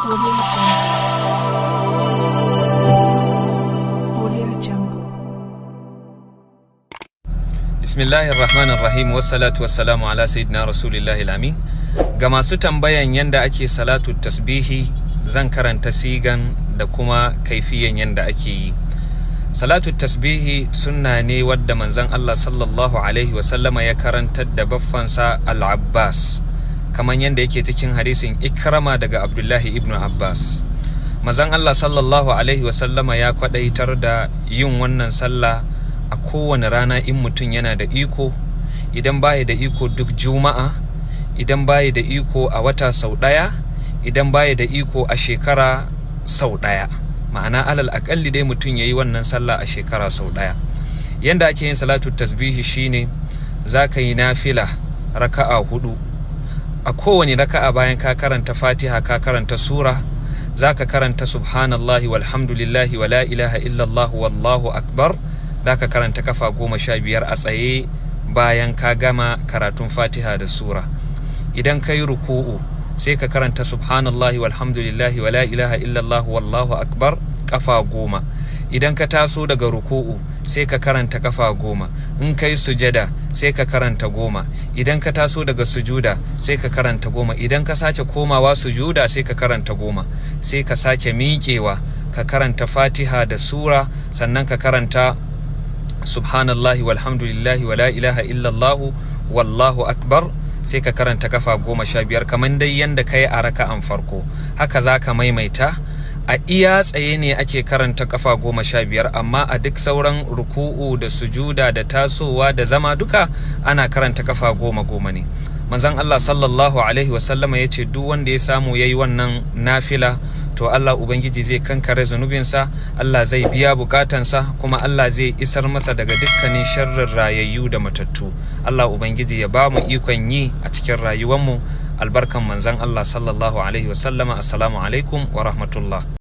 Audio Jungle. Bismillahirrahmanirrahim, wassalatu wassalamu ala sayyidina rasulillahi amin. Ga masu tambayan yanda ake salatu tasbihi, zan karanta sigan da kuma kaifiyan yanda ake yi. Salatu tasbihi sunna ne wadda manzon Allah sallallahu alaihi wasallama ya karantar da baffansa Al-Abbas, kaman yanda yake cikin hadisin Ikrama daga Abdullahi ibn Abbas. Manzon Allah sallallahu alaihi wasallama ya kwadaitar da yin wannan sallah a kowane rana in mutum yana da iko, idan baya da iko duk juma'a, idan baya da iko a wata sau ɗaya, idan baya da iko a shekara sau ɗaya. Ma'ana alal akalli dai mutum yayi wannan sallah a shekara sau ɗaya. Yanda ake yin salatu tasbihi shine zaka yi nafila raka'a 4. A kowane raka'a bayan ka karanta Fatiha ka karanta sura, zaka karanta subhanallahi walhamdulillahi wala ilaha illallah wallahu akbar. Zaka karanta kafa 15 a tsaye bayan ka gama karatun Fatiha da sura. Idan kai ruku'u sai ka karanta subhanallahi walhamdulillahi wala ilaha illallah wallahu akbar kafa 10. Idan ka taso daga ruku'u sai ka karanta kafa 10. In kai sujada sai ka karanta 10. Idan ka taso daga sujuda sai ka karanta 10. Idan ka sake komawa sujuda sai ka karanta 10. Sai ka sake miƙewa ka karanta Fatiha da sura, sannan ka karanta subhanallahi walhamdulillahi wala ilaha illallah wallahu akbar, sai ka karanta kafa 15 kamar dai yanda kai a raka'an farko. Haka zaka maimaita. A iya tsaye ne ake karanta kafa 15, amma a duk sauran ruku'u da sujuda da tasowa da zama duka ana karanta kafa 10 ne. Manzon Allah sallallahu alaihi wasallama ya ce duk wanda ya samu yayi wannan nafila, to Allah Ubangiji zai kankare zunubinsa, Allah zai biya bukatansa, kuma Allah zai isar masa daga dukkanin sharrin rayayyu da matattu. Allah Ubangiji ya ba mu ikon yi a cikin rayuwarmu, albarkan manzon Allah sallallahu alaihi wasallama. Assalamu alaikum wa rahmatullah.